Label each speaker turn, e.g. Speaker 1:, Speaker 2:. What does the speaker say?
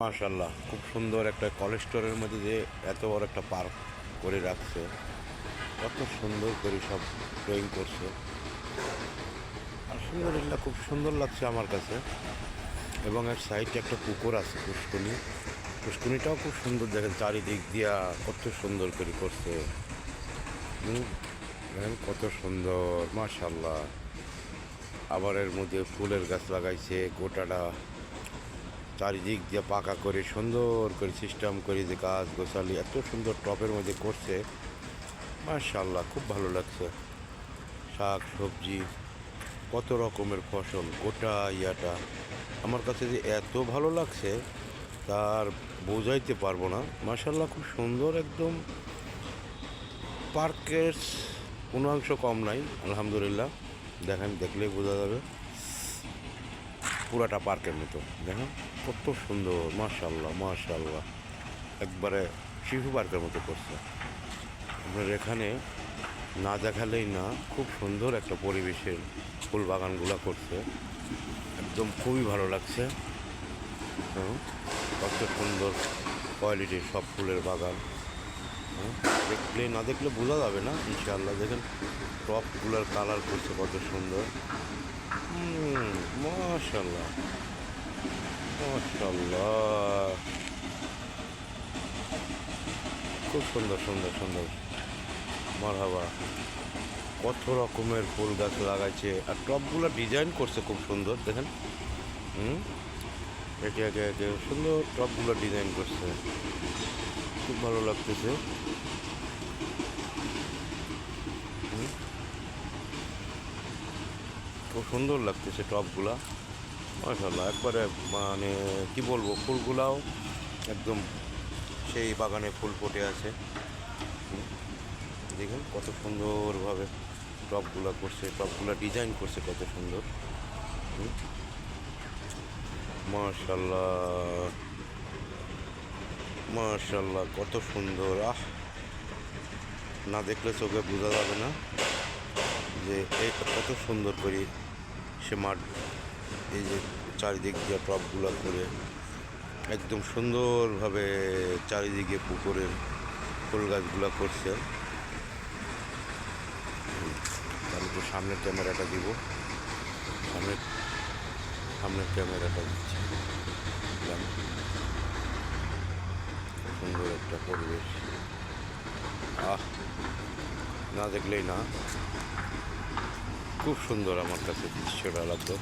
Speaker 1: মাশাল্লাহ, খুব সুন্দর একটা কলেস্টোরের মধ্যে যে এত বড় একটা পার্ক করে রাখছে, কত সুন্দর করে সব ড্রয়িং করছে। আলহামদুলিল্লাহ, খুব সুন্দর লাগছে আমার কাছে। এবং এর সাইডে একটা পুকুর আছে, পুষ্কুনি। পুষ্কুনিটাও খুব সুন্দর, দেখেন চারিদিক দিয়া কত সুন্দর করে করছে। দেখেন কত সুন্দর, মাশাল্লাহ। আবার এর মধ্যে ফুলের গাছ লাগাইছে, গোটাটা চারিদিক দিয়ে পাকা করে সুন্দর করে সিস্টেম করে যে গাছ গোছালি এত সুন্দর টবের মধ্যে করছে, মাশাআল্লাহ, খুব ভালো লাগছে। শাক সবজি কত রকমের ফসল, গোটা ইয়াটা আমার কাছে যে এত ভালো লাগছে তার বোঝাইতে পারবো না। মাশাআল্লাহ, খুব সুন্দর একদম। পার্কের কোনো অংশ কম নাই, আলহামদুলিল্লাহ। দেখেন, দেখলেই বোঝা যাবে পুরাটা পার্কের মতো। দেখেন কত সুন্দর, মাশাআল্লাহ মাশাআল্লাহ, একবারে শিশু পার্কের মতো করছে। আপনার এখানে না দেখালেই না, খুব সুন্দর একটা পরিবেশের ফুল বাগানগুলো করছে, একদম খুবই ভালো লাগছে। কত সুন্দর কোয়ালিটির সব ফুলের বাগান। দেখলে না দেখলে বোঝা যাবে না, ইনশাআল্লাহ। দেখেন টপগুলোর কালার করছে কত সুন্দর। মাশাআল্লাহ মাশাআল্লাহ, খুব সুন্দর সুন্দর সুন্দর, মারহাবা। কত রকমের ফুল গাছ লাগাইছে, আর টবগুলো ডিজাইন করছে খুব সুন্দর। দেখেন একে একে একে সুন্দর টবগুলো ডিজাইন করছে, খুব ভালো লাগতেছে। খুব সুন্দর লাগতেছে টবগুলা, মাশাআল্লাহ। একবারে মানে কি বলবো, ফুলগুলাও একদম সেই বাগানে ফুল ফুটে আছে। দেখুন কত সুন্দরভাবে টবগুলা করছে, টবগুলা ডিজাইন করছে কত সুন্দর। মাশাআল্লাহ মাশাআল্লাহ, কত সুন্দর। না দেখলে চোখে বোঝা যাবে না যে এটা কত সুন্দর করে সে মাঠ, এই যে চারিদিক দিয়ে টবগুলো করে একদম সুন্দরভাবে চারিদিকে পুকুরের ফুল গাছগুলো করছে। আমি তো সামনের ক্যামেরাটা দিব, সামনের সামনের ক্যামেরাটা দিচ্ছি। সুন্দর একটা পরিবেশ, না দেখলেই না, খুব সুন্দর আমার কাছে দৃশ্যটা লাগলো।